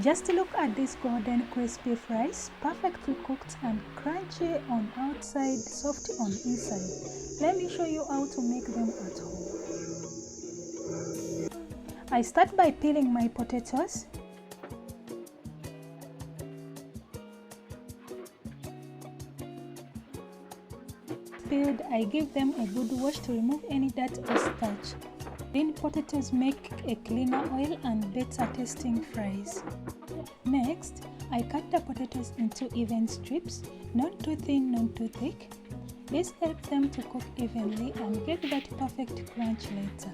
Just look at these golden crispy fries, perfectly cooked and crunchy on outside, soft on inside. Let me show you how to make them at home. I start by peeling my potatoes. Peeled, I give them a good wash to remove any dirt or starch. Then potatoes make a cleaner oil and better tasting fries. Next, I cut the potatoes into even strips, not too thin, not too thick. This helps them to cook evenly and get that perfect crunch later.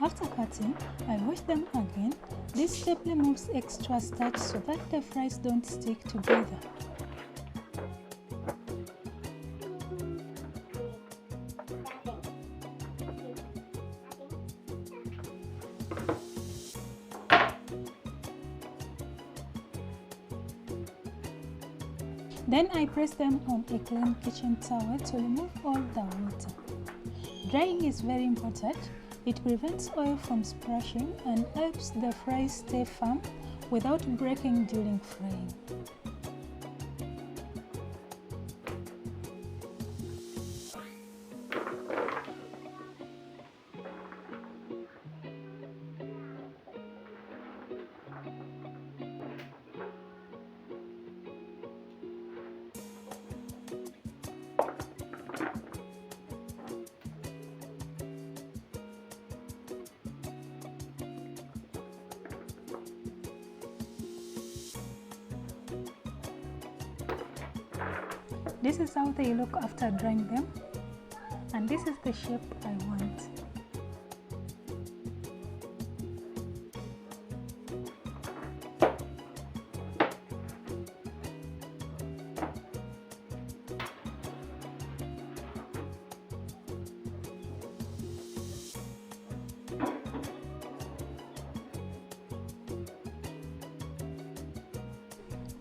After cutting, I wash them again. This step removes extra starch so that the fries don't stick together. Then I press them on a clean kitchen towel to remove all the water. Drying is very important. It prevents oil from splashing and helps the fries stay firm without breaking during frying. This is how they look after drying them, and this is the shape I want.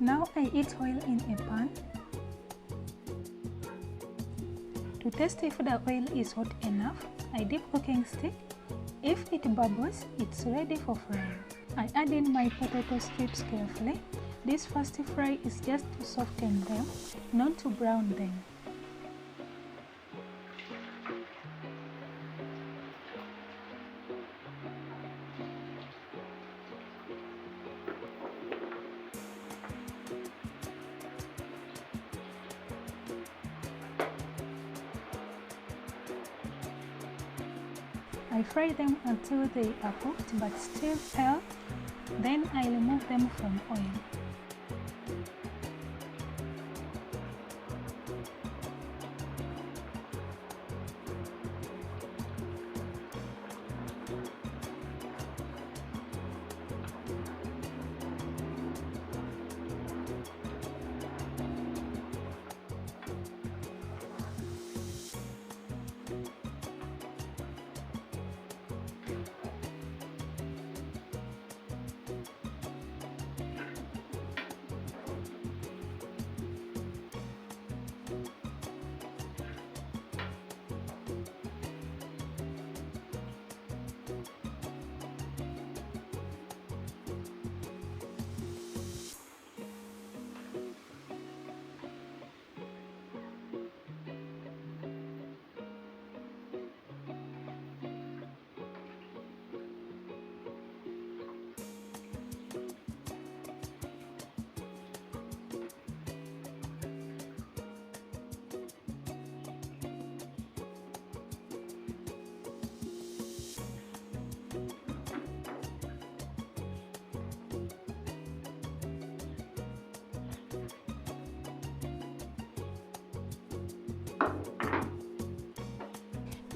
Now I heat oil in a pan. To test if the oil is hot enough, I dip cooking stick. If it bubbles, it's ready for frying. I add in my potato strips carefully. This first fry is just to soften them, not to brown them. I fry them until they are cooked but still pale, then I remove them from oil.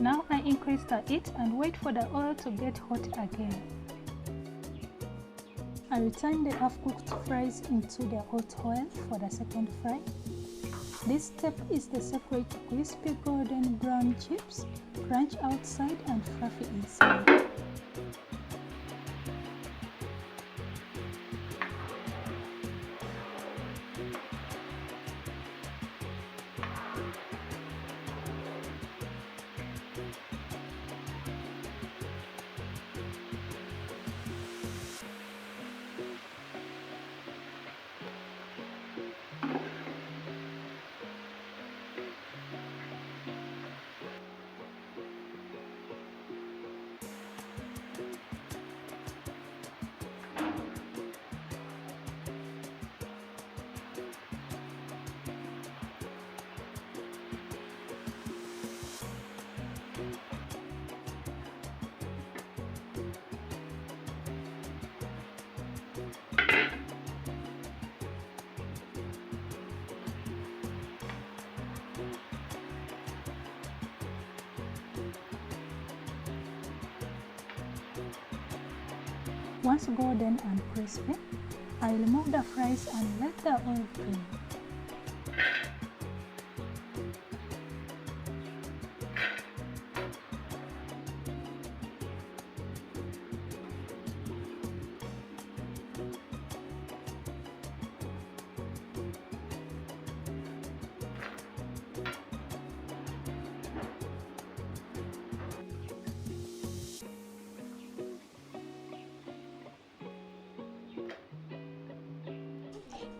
Now I increase the heat and wait for the oil to get hot again. I return the half-cooked fries into the hot oil for the second fry. This step is the secret to crispy golden brown chips, crunch outside and fluffy inside. Once golden and crispy, I remove the fries and let the oil drain.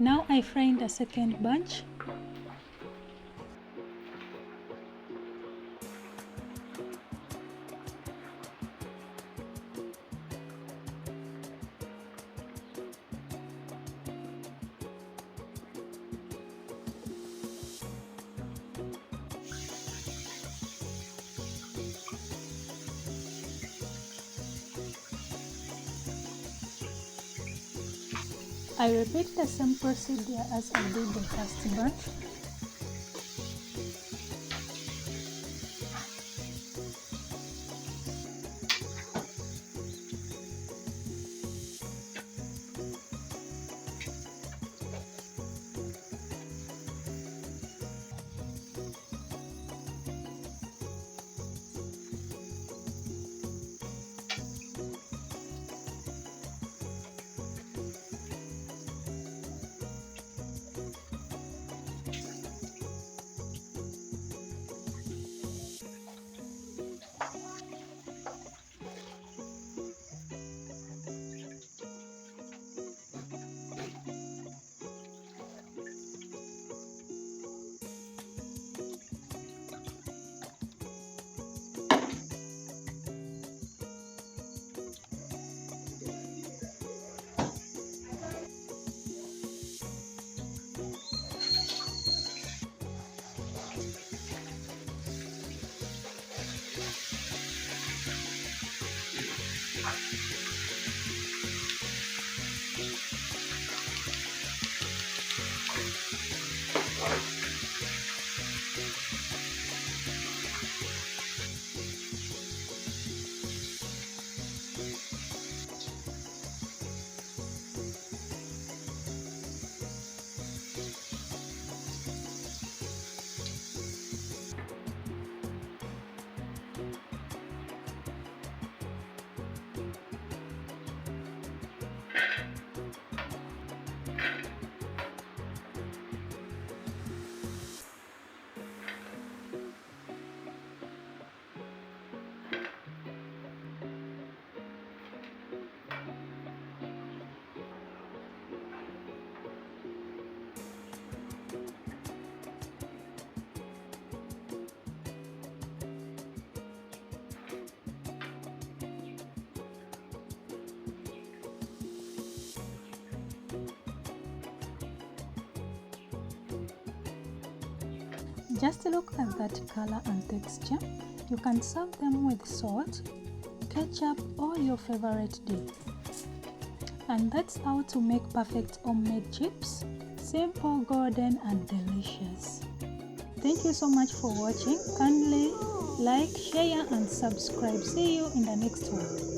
Now I fry in the second batch. I repeat the same procedure as I did the first batch. Just look at that color and texture. You can serve them with salt, ketchup, or your favorite dip. And that's how to make perfect homemade chips. Simple, golden, and delicious. Thank you so much for watching. Kindly like, share and subscribe. See you in the next one.